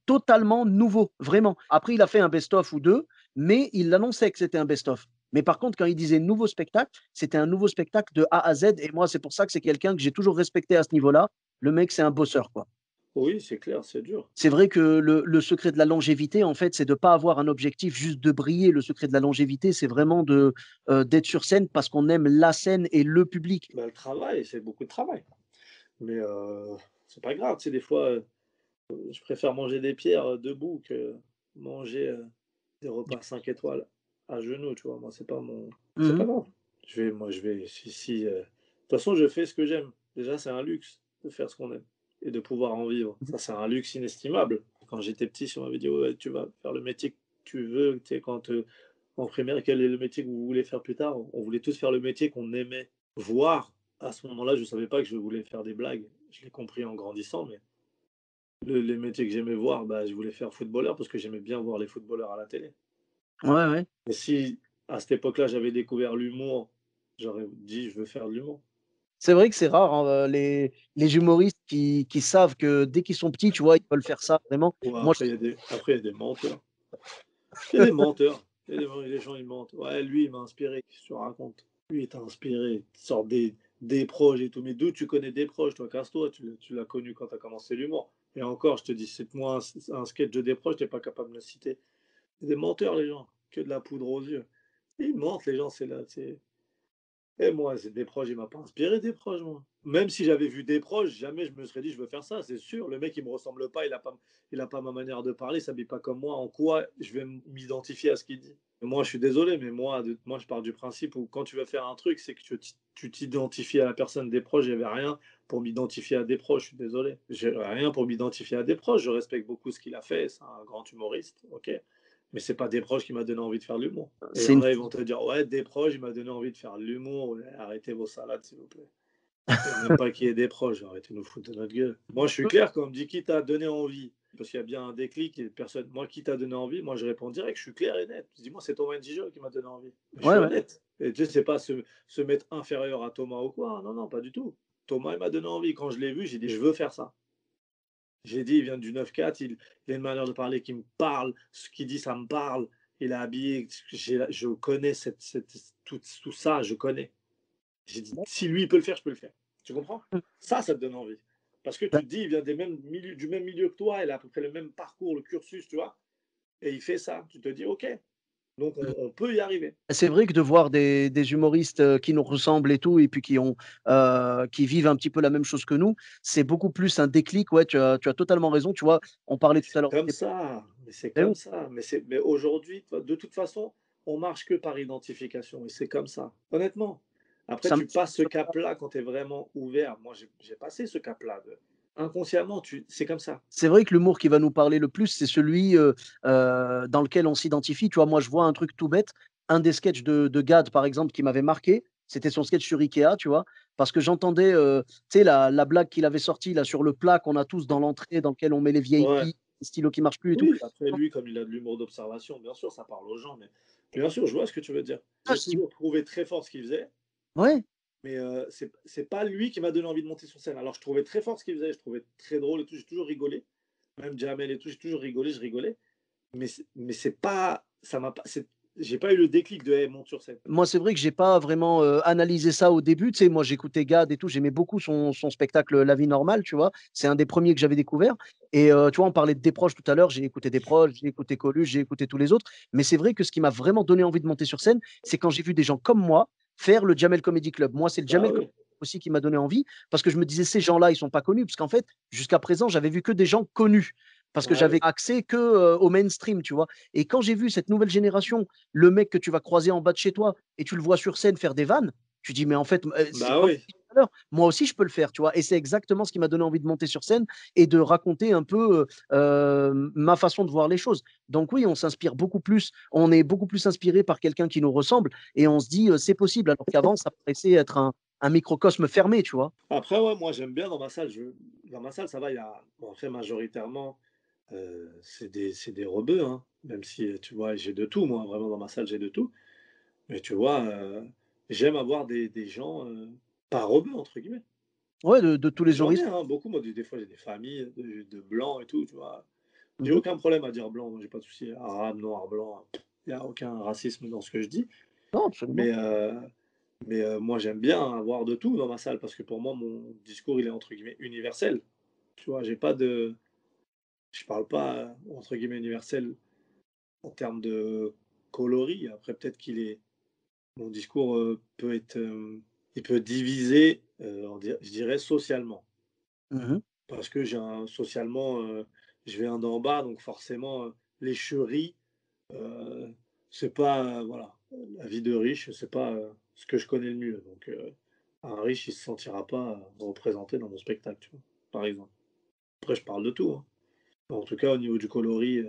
totalement nouveaux, vraiment. Après, il a fait un best-of ou deux, mais il annonçait que c'était un best-of. Mais par contre, quand il disait nouveau spectacle, c'était un nouveau spectacle de A à Z. Et moi, c'est pour ça que c'est quelqu'un que j'ai toujours respecté à ce niveau-là. Le mec, c'est un bosseur, quoi. Oui, c'est clair, c'est dur. C'est vrai que le secret de la longévité, en fait, c'est de ne pas avoir un objectif juste de briller. Le secret de la longévité, c'est vraiment d'être sur scène parce qu'on aime la scène et le public. Bah, le travail, c'est beaucoup de travail. Mais c'est pas grave, tu sais, des fois, je préfère manger des pierres debout que manger des repas 5 étoiles à genoux, tu vois. Moi, c'est pas Mhm. grave. Je vais, si, de toute façon, je fais ce que j'aime. Déjà, c'est un luxe de faire ce qu'on aime et de pouvoir en vivre. Ça, c'est un luxe inestimable. Quand j'étais petit, si on m'avait dit, ouais, tu vas faire le métier que tu veux, tu sais, quand en primaire, quel est le métier que vous voulez faire plus tard? On voulait tous faire le métier qu'on aimait voir. À ce moment-là, je savais pas que je voulais faire des blagues. Je l'ai compris en grandissant, mais les métiers que j'aimais voir, bah, je voulais faire footballeur parce que j'aimais bien voir les footballeurs à la télé. Ouais, ouais. Et si à cette époque-là, j'avais découvert l'humour, j'aurais dit: «Je veux faire de l'humour». C'est vrai que c'est rare, hein, les humoristes qui savent que dès qu'ils sont petits, tu vois, ils veulent faire ça, vraiment. Ouais, Moi, après, il y a des menteurs. Il y a des menteurs. Les gens, ils mentent. Ouais, lui, il m'a inspiré. Qu'est-ce que tu racontes? Lui, il t'a inspiré. Tu sors des proches et tout. Mais d'où tu connais des proches, toi? Casse-toi. Tu l'as connu quand tu as commencé l'humour. Et encore, je te dis, cite-moi un sketch de Desproges, tu es pas capable de le citer. C'est des menteurs, les gens. Que de la poudre aux yeux. Ils mentent, les gens, c'est là. Et moi, c'est des proches, il m'a pas inspiré des proches, moi. Même si j'avais vu des proches, jamais je me serais dit je veux faire ça, c'est sûr. Le mec, il me ressemble pas, il a pas ma manière de parler, il s'habille pas comme moi. En quoi je vais m'identifier à ce qu'il dit? Et moi, je suis désolé, mais moi, je pars du principe où quand tu vas faire un truc, c'est que tu t'identifies à la personne des proches. J'avais rien pour m'identifier à des proches, je suis désolé. J'ai rien pour m'identifier à des proches. Je respecte beaucoup ce qu'il a fait, c'est un grand humoriste, ok. Mais c'est pas des proches qui m'a donné envie de faire de l'humour. Et il y c'est en une a, ils vont te dire, ouais, des proches, il m'a donné envie de faire de l'humour. Ouais, arrêtez vos salades, s'il vous plaît. Il n'y a même pas qui est des proches, arrêtez de nous foutre de notre gueule. Moi, je suis clair quand on me dit qui t'a donné envie. Parce qu'il y a bien un déclic et personne. Moi, qui t'a donné envie, moi, je réponds direct, je suis clair et net. Dis-moi, c'est Thomas Njijol qui m'a donné envie. Je suis ouais, ouais. honnête. Et tu sais, c'est pas se mettre inférieur à Thomas ou quoi. Non, non, pas du tout. Thomas, il m'a donné envie. Quand je l'ai vu, j'ai dit, je veux faire ça. J'ai dit, il vient du 9-4, il a une manière de parler qui me parle, ce qu'il dit, ça me parle. Il est habillé, je connais tout ça, je connais. J'ai dit, si lui il peut le faire, je peux le faire. Tu comprends? Ça te donne envie. Parce que Ben, tu te dis, il vient du même milieu que toi, il a à peu près le même parcours, le cursus, tu vois, et il fait ça. Tu te dis, ok, donc on peut y arriver. c'est vrai que de voir des humoristes qui nous ressemblent et tout, et puis qui vivent un petit peu la même chose que nous, c'est beaucoup plus un déclic. Ouais, tu as totalement raison. Tu vois, on parlait Mais tout à c'est l'heure. comme ça, mais c'est Eh oui, comme ça. Mais aujourd'hui, de toute façon, on marche que par identification, et c'est comme ça. Honnêtement. Après, ça me tu passes ce cap-là quand tu es vraiment ouvert. Moi, j'ai passé ce cap-là. Inconsciemment, c'est comme ça. C'est vrai que l'humour qui va nous parler le plus, c'est celui dans lequel on s'identifie. Tu vois, moi, je vois un truc tout bête. Un des sketchs de Gad, par exemple, qui m'avait marqué, c'était son sketch sur Ikea, tu vois, parce que j'entendais, tu sais, la blague qu'il avait sortie là sur le plat qu'on a tous dans l'entrée, dans lequel on met les vieilles Ouais. piles, les stylos qui marchent plus et tout. Oui, après lui, comme il a de l'humour d'observation, bien sûr, ça parle aux gens, mais bien sûr, je vois ce que tu veux dire. Ah, J'ai toujours trouvé très fort ce qu'il faisait, ouais, mais c'est pas lui qui m'a donné envie de monter sur scène. Alors, je trouvais très fort ce qu'il faisait, je trouvais très drôle et tout, j'ai toujours rigolé. Même Jamel et tout, j'ai toujours rigolé, je rigolais. Mais c'est pas, ça m'a pas, j'ai pas eu le déclic de hey, monte sur scène. Moi, c'est vrai que j'ai pas vraiment, analysé ça au début. Tu sais, moi, j'écoutais Gad et tout, j'aimais beaucoup son spectacle, La vie normale, tu vois? C'est un des premiers que j'avais découvert et tu vois, on parlait de Desproges tout à l'heure, j'ai écouté Desproges, j'ai écouté Coluche, j'ai écouté tous les autres. Mais c'est vrai que ce qui m'a vraiment donné envie de monter sur scène, c'est quand j'ai vu des gens comme moi faire le Jamel Comedy Club. Moi, c'est le Bah Jamel Comedy oui, Club aussi qui m'a donné envie parce que je me disais: «Ces gens-là, ils sont pas connus», parce qu'en fait, jusqu'à présent, j'avais vu que des gens connus parce que ouais, j'avais ouais. accès que, au mainstream, tu vois? Et quand j'ai vu cette nouvelle génération, le mec que tu vas croiser en bas de chez toi et tu le vois sur scène faire des vannes, tu dis: «Mais en fait, c'est Bah comme oui. tu disais tout à l'heure, moi aussi je peux le faire», tu vois? Et c'est exactement ce qui m'a donné envie de monter sur scène et de raconter un peu, ma façon de voir les choses. Donc oui, on s'inspire beaucoup plus, on est beaucoup plus inspiré par quelqu'un qui nous ressemble et on se dit, «C'est possible», alors qu'avant ça paraissait être un microcosme fermé, tu vois? Après, ouais, moi j'aime bien dans ma salle. Dans ma salle, ça va, il y a. Bon, après, majoritairement, c'est des rebeux, hein. Même si, tu vois, j'ai de tout, moi, vraiment dans ma salle, j'ai de tout. Mais tu vois, j'aime avoir des gens pas rebeux, entre guillemets. Ouais, de tous les J'en ai, horizons. hein, beaucoup. Moi, des fois, j'ai des familles de blancs et tout, tu vois. J'ai Mmh. aucun problème à dire blanc, moi, j'ai pas de souci. Arabe, noir, blanc, il n'y a aucun racisme dans ce que je dis. Non, absolument. Mais, moi, j'aime bien avoir de tout dans ma salle parce que pour moi, mon discours, il est entre guillemets universel. Tu vois, j'ai pas de. Je parle pas entre guillemets universel en termes de coloris. Après, peut-être qu'il est. Mon discours peut être. Il peut diviser, je dirais, socialement. Mmh. Parce que socialement, je viens d'en bas, donc forcément, les cheries, euh, c'est pas. Voilà. La vie de riche, c'est pas ce que je connais le mieux. Donc, un riche, il se sentira pas représenté dans mon spectacle, tu vois, par exemple. Après, je parle de tout, hein. En tout cas, au niveau du coloris,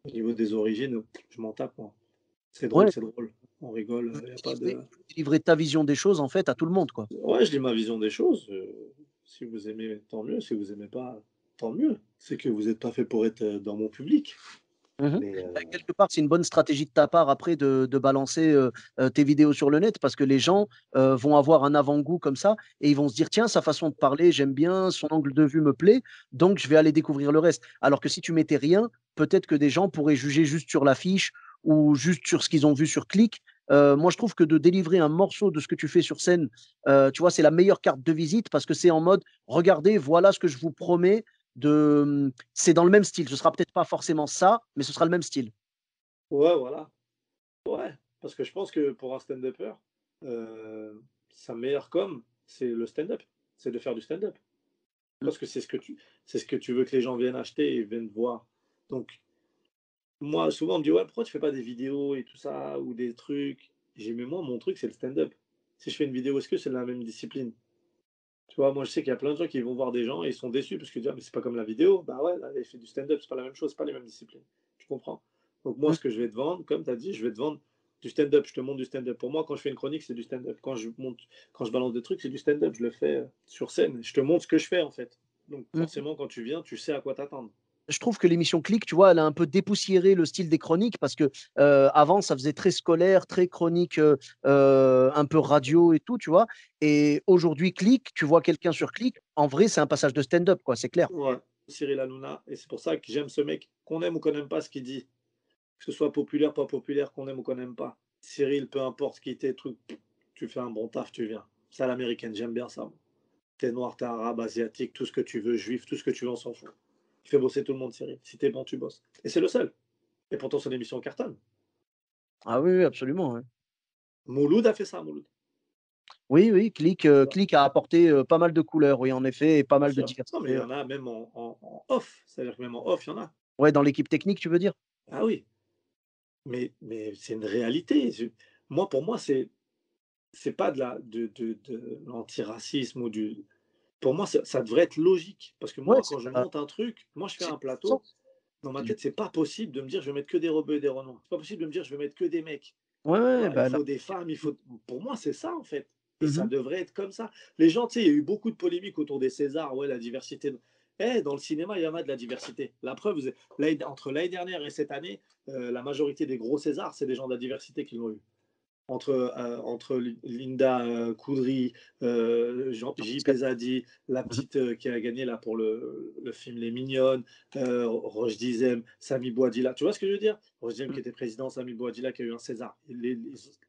au niveau des origines, je m'en tape, moi. C'est drôle, Ouais, c'est drôle. On rigole, il y a pas de. délivrer ta vision des choses, en fait, à tout le monde, quoi. Ouais, je dis ma vision des choses. Si vous aimez, tant mieux. Si vous aimez pas, tant mieux. C'est que vous n'êtes pas fait pour être dans mon public. Mmh. Mais Bah, quelque part, c'est une bonne stratégie de ta part après de balancer, tes vidéos sur le net parce que les gens, vont avoir un avant-goût comme ça et ils vont se dire: «Tiens, sa façon de parler, j'aime bien, son angle de vue me plaît, donc je vais aller découvrir le reste». Alors que si tu mettais rien, peut-être que des gens pourraient juger juste sur l'affiche ou juste sur ce qu'ils ont vu sur Click. Moi, je trouve que de délivrer un morceau de ce que tu fais sur scène, tu vois, c'est la meilleure carte de visite parce que c'est en mode: «Regardez, voilà ce que je vous promets de, c'est dans le même style. Ce sera peut-être pas forcément ça, mais ce sera le même style. ouais, voilà. Ouais, parce que je pense que pour un stand-upper, sa meilleure com, c'est le stand-up. C'est de faire du stand-up. Mmh. Parce que c'est ce que tu veux que les gens viennent acheter et viennent voir. Donc, moi, souvent, on me dit: «Ouais, pourquoi tu fais pas des vidéos et tout ça ou des trucs?» J'ai dit: «Mais moi, mon truc, c'est le stand-up. Si je fais une vidéo, est-ce que c'est la même discipline?» Tu vois? Moi, je sais qu'il y a plein de gens qui vont voir des gens et ils sont déçus parce qu'ils disent: «Ah, mais c'est pas comme la vidéo». Bah ouais, là, il fait du stand-up, c'est pas la même chose, c'est pas les mêmes disciplines. Tu comprends? Donc moi, Mmh. ce que je vais te vendre, comme tu as dit, je vais te vendre du stand-up. Je te montre du stand-up. Pour moi, quand je fais une chronique, c'est du stand-up. Quand je balance des trucs, c'est du stand-up. Je le fais, sur scène. Je te montre ce que je fais, en fait. Donc Mmh. forcément, quand tu viens, tu sais à quoi t'attendre. Je trouve que l'émission Click, tu vois, elle a un peu dépoussiéré le style des chroniques parce que, avant, ça faisait très scolaire, très chronique, un peu radio et tout, tu vois? Et aujourd'hui, Click, tu vois quelqu'un sur Click, en vrai, c'est un passage de stand-up, quoi, c'est clair. Ouais. Cyril Hanouna et c'est pour ça que j'aime ce mec, qu'on aime ou qu'on n'aime pas ce qu'il dit. Que ce soit populaire, pas populaire, qu'on aime ou qu'on n'aime pas. Cyril, peu importe qui t'es, truc, tu fais un bon taf, tu viens. C'est à l'américaine, j'aime bien ça. T'es noir, t'es arabe, asiatique, tout ce que tu veux, juif, tout ce que tu veux, on s'en fout. Il fait bosser tout le monde, Cyril. Si t'es bon, tu bosses. Et c'est le seul. Et pourtant, son émission cartonne. Ah oui, oui, absolument, ouais. Mouloud a fait ça, Mouloud. Oui, oui, Click, Tu vois, Click a apporté, pas mal de couleurs, oui, en effet et pas bien mal de sûr. Non, mais il diversité, y ouais. en a même en off. C'est-à-dire que même en off, il y en a. Ouais, dans l'équipe technique, tu veux dire? Ah oui, mais c'est une réalité. Moi, pour moi, c'est pas de l'antiracisme ou du. Pour moi, ça devrait être logique. Parce que Ouais, moi, quand je monte un truc, moi, je fais c'est un du plateau. sens. Dans ma C'est du tête, c'est pas possible de me dire je vais mettre que des rebeux et des renois. C'est pas possible de me dire je vais mettre que des mecs. ouais, Tu ouais, vois, il bah, là. faut des femmes, il faut. Pour moi, c'est ça en fait. Et ça Mmh. devrait être comme ça. Les gens, tu sais, il y a eu beaucoup de polémiques autour des Césars. Ouais, la diversité. Dans le cinéma, il y en a de la diversité. La preuve, entre l'année dernière et cette année, la majorité des gros Césars, c'est des gens de la diversité qui l'ont eu. entre Linda Coudry, JP Zadi, la Mmh. petite qui a gagné là pour le film Les Mignonnes, Roche Dizem, Sami Bouadila. Tu vois ce que je veux dire? Roche Dizem Mmh. qui était président, Sami Bouadila qui a eu un César.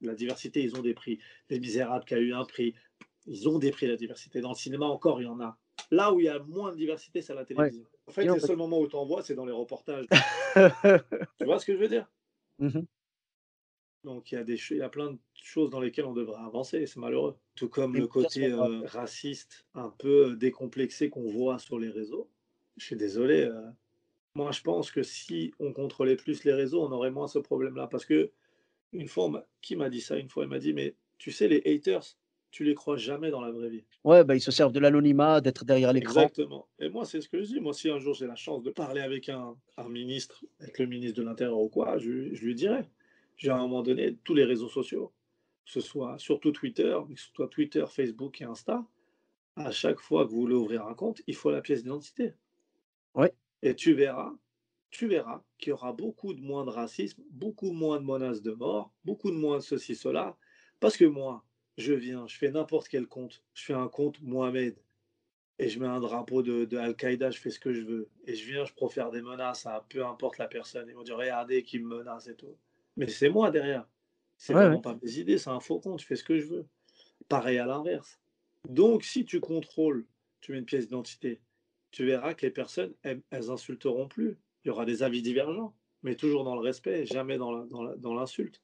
La diversité, ils ont des prix. Les Misérables qui a eu un prix. Ils ont des prix, la diversité. Dans le cinéma, encore, il y en a. Là où il y a moins de diversité, c'est à la Ouais. télévision. En fait, Bien, les en fait. seuls moments où tu en vois, c'est dans les reportages. Tu vois ce que je veux dire? Mmh. Donc il y a plein de choses dans lesquelles on devrait avancer, et c'est malheureux. Tout comme Les le médias côté sont pas raciste, un peu décomplexé qu'on voit sur les réseaux. Je suis désolé, moi je pense que si on contrôlait plus les réseaux, on aurait moins ce problème-là. Parce que une fois, qui m'a dit ça une fois? Il m'a dit: «Mais tu sais, les haters, tu les crois jamais dans la vraie vie». ouais, bah, ils se servent de l'anonymat, d'être derrière l'écran. Exactement. Et moi, c'est ce que je dis. Moi, si un jour j'ai la chance de parler avec un ministre, avec le ministre de l'Intérieur ou quoi, je lui dirai. À un moment donné, tous les réseaux sociaux, que ce soit surtout Twitter, que ce soit Twitter, Facebook et Insta, à chaque fois que vous voulez ouvrir un compte, il faut la pièce d'identité. Ouais, Et tu verras qu'il y aura beaucoup de moins de racisme, beaucoup moins de menaces de mort, beaucoup de moins de ceci, cela. Parce que moi, je fais n'importe quel compte. Je fais un compte Mohamed et je mets un drapeau de Al-Qaïda, je fais ce que je veux. Et je viens, je profère des menaces à peu importe la personne. Ils vont dire, regardez qui me menace et tout. Mais c'est moi derrière. C'est ouais, ouais. vraiment pas mes idées, c'est un faux compte, je fais ce que je veux. Pareil à l'inverse. Donc, si tu contrôles, tu mets une pièce d'identité, tu verras que les personnes, elles insulteront plus. Il y aura des avis divergents, mais toujours dans le respect, jamais dans l'insulte.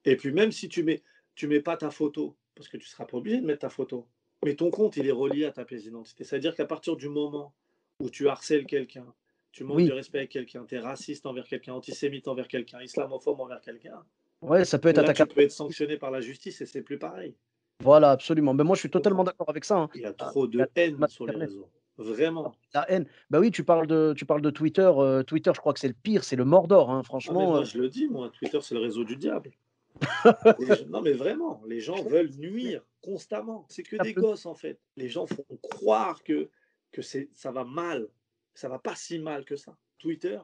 Et puis, même si tu mets pas ta photo, parce que tu seras pas obligé de mettre ta photo, mais ton compte, il est relié à ta pièce d'identité. C'est-à-dire qu'à partir du moment où tu harcèles quelqu'un, tu manques de Oui, respect avec quelqu'un, tu es raciste envers quelqu'un, antisémite envers quelqu'un, islamophobe envers quelqu'un, ouais, ça peut être là, tu attaquable. peux être sanctionné par la justice et c'est plus pareil. Voilà, absolument. Mais moi, je Tu suis totalement comprends? d'accord avec ça, hein. Il y a Ah, trop il y a de haine sur les internet, réseaux. Vraiment. la haine. Bah, oui, tu parles de Twitter, Twitter, je crois que c'est le pire, c'est le Mordor, hein, Ah, mais franchement, moi, je le dis, moi, Twitter, c'est le réseau du diable. Non, mais vraiment, les gens veulent nuire constamment. C'est que des gosses, en fait. Les gens font croire que ça va mal. Ça va pas si mal que ça. Twitter,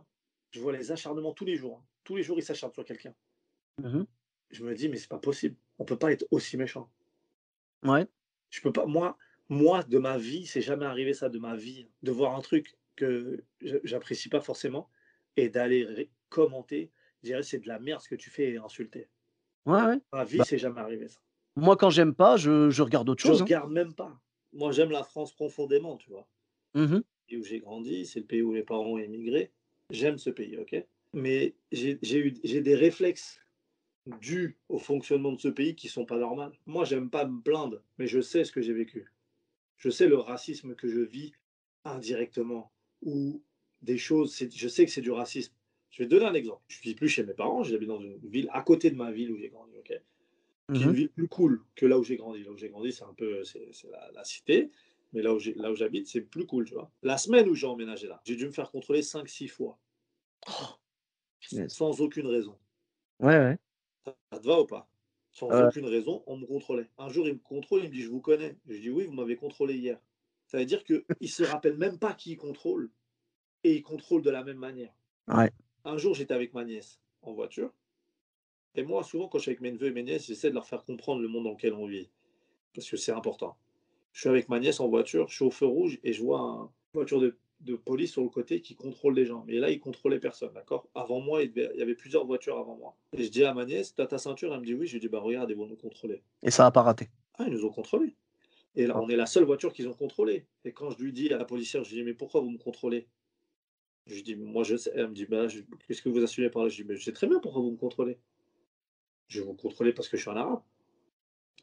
je vois les acharnements tous les jours, hein. Tous les jours, ils s'acharnent sur quelqu'un. Mmh mh. Je me dis, mais c'est pas possible. On peut pas être aussi méchant. Ouais, Je peux pas. Moi, de ma vie, c'est jamais arrivé ça de ma vie, de voir un truc que j'apprécie pas forcément et d'aller commenter, dire c'est de la merde ce que tu fais et insulter. ouais, ouais. Ma vie, Bah, c'est jamais arrivé ça. moi, quand j'aime pas, je regarde autre Je chose, hein. regarde même pas. Moi, j'aime la France profondément, tu vois. Mmh mh. Le pays où j'ai grandi, c'est le pays où mes parents ont émigré. J'aime ce pays, ok. Mais j'ai des réflexes dus au fonctionnement de ce pays qui sont pas normaux. Moi, j'aime pas me plaindre, mais je sais ce que j'ai vécu. Je sais le racisme que je vis indirectement ou des choses, je sais que c'est du racisme. Je vais te donner un exemple. Je ne vis plus chez mes parents, j'habite dans une ville à côté de ma ville où j'ai grandi, ok, qui est Mmh une mh. ville plus cool que là où j'ai grandi. Là où j'ai grandi, c'est un peu, c'est la cité, mais là où j'habite, c'est plus cool, tu vois. La semaine où j'ai emménagé là, j'ai dû me faire contrôler 5 6 fois, Oh, punaise. sans aucune raison. Ouais, ouais. Ça te va ou pas? Sans Heu, aucune raison, on me contrôlait. Un jour, il me contrôle, il me dit: «Je vous connais». Je dis: «Oui, vous m'avez contrôlé hier». Ça veut dire qu'il ne se rappelle même pas qui il contrôle et il contrôle de la même manière. ouais. Un jour, j'étais avec ma nièce en voiture et moi, souvent, quand je suis avec mes neveux et mes nièces, j'essaie de leur faire comprendre le monde dans lequel on vit parce que c'est important. Je suis avec ma nièce en voiture, je suis au feu rouge et je vois une voiture de police sur le côté qui contrôle les gens. Mais là, il contrôlait personne, d'accord? Avant moi, il y avait plusieurs voitures avant moi. Et je dis à ma nièce: «Tu ta ceinture?» Elle me dit: «Oui». Je lui dis: «Bah, regarde, ils vont nous contrôler». Et ça a pas raté. Ah, ils nous ont contrôlés. Et là, Ah. on est la seule voiture qu'ils ont contrôlée. Et quand je lui dis à la policière, je lui dis: «Mais pourquoi vous me contrôlez?» Je lui dis: «Moi, je sais». Elle me dit: «Bah, qu'est-ce que vous assumez par là?» Je dis: «Mais je sais très bien pourquoi vous me contrôlez. Je vais vous contrôler parce que je suis un arabe».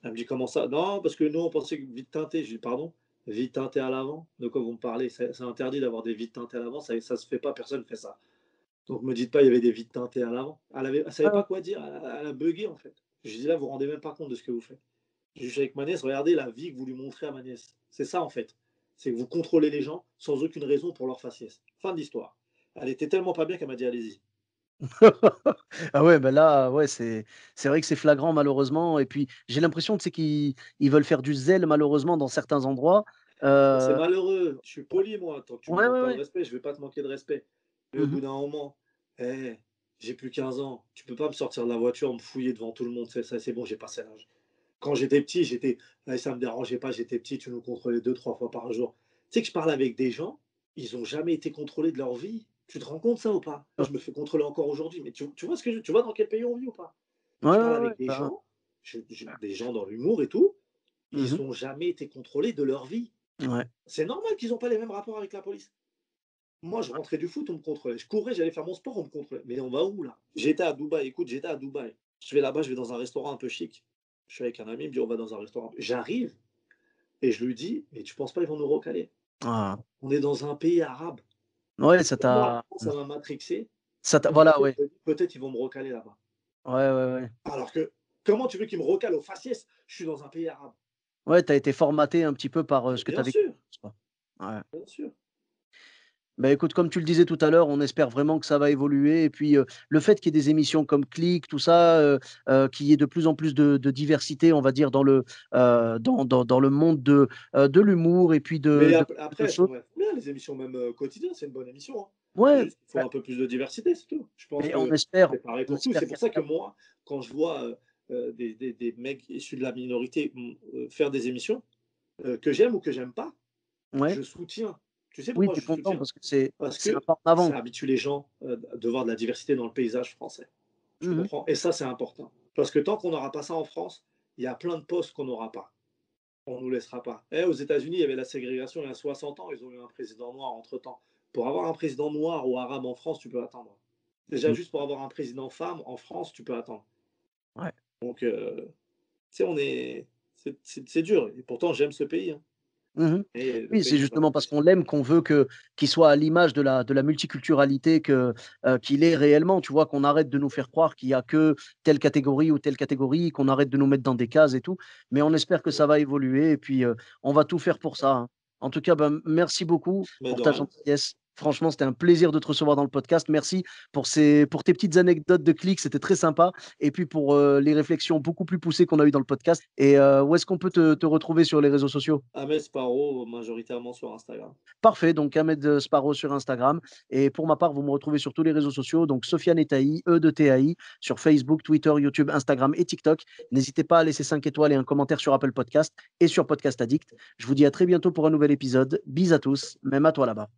Elle me dit: «Comment ça?» «Non, parce que nous, on pensait que vitre teintée». Je dis: «Pardon? Vitre teintée à l'avant? De quoi vous me parlez? C'est interdit d'avoir des vitres teintées à l'avant, ça se fait pas, personne ne fait ça. Donc me dites pas, il y avait des vitres teintées à l'avant». Elle savait Ouais, ouais. pas quoi dire, elle a buggé, en fait. Je lui dis: «Là, vous vous rendez même pas compte de ce que vous faites». Je suis avec ma nièce, regardez la vie que vous lui montrez à ma nièce. C'est ça, en fait. C'est que vous contrôlez les gens sans aucune raison pour leur faciès. Fin de l'histoire. Elle était tellement pas bien qu'elle m'a dit: «Allez-y». Ah ouais, bah, là, ouais, c'est vrai que c'est flagrant malheureusement et puis j'ai l'impression, tu sais, qu'ils veulent faire du zèle malheureusement dans certains endroits. C'est Heu, malheureux. Je suis poli, moi. Tant que tu me ouais, manques ouais, pas de ouais. respect, je vais pas te manquer de respect. Mais au Mmh bout mh. d'un moment, eh, j'ai plus 15 ans. Tu peux pas me sortir de la voiture, me fouiller devant tout le monde. C'est bon, j'ai passé l'âge. Quand j'étais petit, ouais, ça me dérangeait pas, j'étais petit, tu nous contrôlais 2, 3 fois par jour. Tu sais que je parle avec des gens, ils ont jamais été contrôlés de leur vie. Tu te rends compte ça ou pas? Moi, je me fais contrôler encore aujourd'hui, mais tu vois tu vois dans quel pays on vit ou pas? Ouais, Je parle ouais, ouais, avec des bah, gens, des gens dans l'humour et tout, mmh ils ont jamais été contrôlés de leur vie. ouais. C'est normal qu'ils ont pas les mêmes rapports avec la police. Moi, je rentrais du foot, on me contrôlait. Je courais, j'allais faire mon sport, on me contrôlait. Mais on va où là? J'étais à Dubaï, écoute, j'étais à Dubaï. Je vais là-bas, je vais dans un restaurant un peu chic. Je suis avec un ami, il me dit on va dans un restaurant. J'arrive et je lui dis, mais tu penses pas ils vont nous recaler? Ah. On est dans un pays arabe. Ouais, ça Moi, t'a ça m'a matrixé. ça t'a Dans ma voilà, tête, ouais. je me dis, peut-être ils vont me recaler là-bas. Ouais, ouais, ouais. Alors que, comment tu veux qu'ils me recalent au faciès? Je suis dans un pays arabe. Ouais, tu as été formaté un petit peu par, Mais ce que tu as vécu, quoi. Ouais. bien sûr. Bah, écoute, comme tu le disais tout à l'heure, on espère vraiment que ça va évoluer et puis, le fait qu'il y ait des émissions comme Click, tout ça, qu'il y ait de plus en plus de diversité, on va dire, dans le monde de l'humour et puis Mais de après, choses. ouais, bien les émissions même quotidiennes, c'est une bonne émission, hein. C'est Ouais, juste qu'il faut bah, un peu plus de diversité, c'est tout. Je pense mais que c'est pareil on pour tout. espère C'est pour ça que qu'à moi, quand je vois des mecs issus de la minorité faire des émissions que j'aime ou que j'aime pas, ouais, je soutiens. Tu sais oui, pourquoi tu es je content soutiens? parce que Parce c'est un que pas en avant, ça quoi. habitue les gens de voir de la diversité dans le paysage français. Tu Mmh. comprends? Et ça, c'est important. Parce que tant qu'on n'aura pas ça en France, il y a plein de postes qu'on n'aura pas. On ne nous laissera pas. Eh, aux États-Unis, il y avait la ségrégation il y a 60 ans, ils ont eu un président noir entre-temps. Pour avoir un président noir ou arabe en France, tu peux attendre. Déjà, Mmh. juste pour avoir un président femme en France, tu peux attendre. Ouais. Donc, tu sais, c'est dur. Et pourtant, j'aime ce pays, hein. Mmh. Et le Oui, c'est pays nous a justement manqué. parce qu'on l'aime qu'on veut qu'il soit à l'image de la multiculturalité qu'il est réellement, tu vois? Qu'on arrête de nous faire croire qu'il y a que telle catégorie ou telle catégorie, qu'on arrête de nous mettre dans des cases et tout. Mais on espère que ça va évoluer et puis, on va tout faire pour ça, hein. En tout cas, ben, merci beaucoup Mais pour de ta rien. gentillesse. Franchement, c'était un plaisir de te recevoir dans le podcast. Merci pour tes petites anecdotes de clics, c'était très sympa et puis pour, les réflexions beaucoup plus poussées qu'on a eues dans le podcast et où est-ce qu'on peut te retrouver sur les réseaux sociaux? Ahmed Sparrow, majoritairement sur Instagram. Parfait, donc Ahmed, Sparrow sur Instagram et pour ma part, vous me retrouvez sur tous les réseaux sociaux, donc Sofiane et Tahi, E de TAI, sur Facebook, Twitter, YouTube, Instagram et TikTok. N'hésitez pas à laisser 5 étoiles et un commentaire sur Apple Podcast et sur Podcast Addict. Je vous dis à très bientôt pour un nouvel épisode. Bis à tous, même à toi là-bas.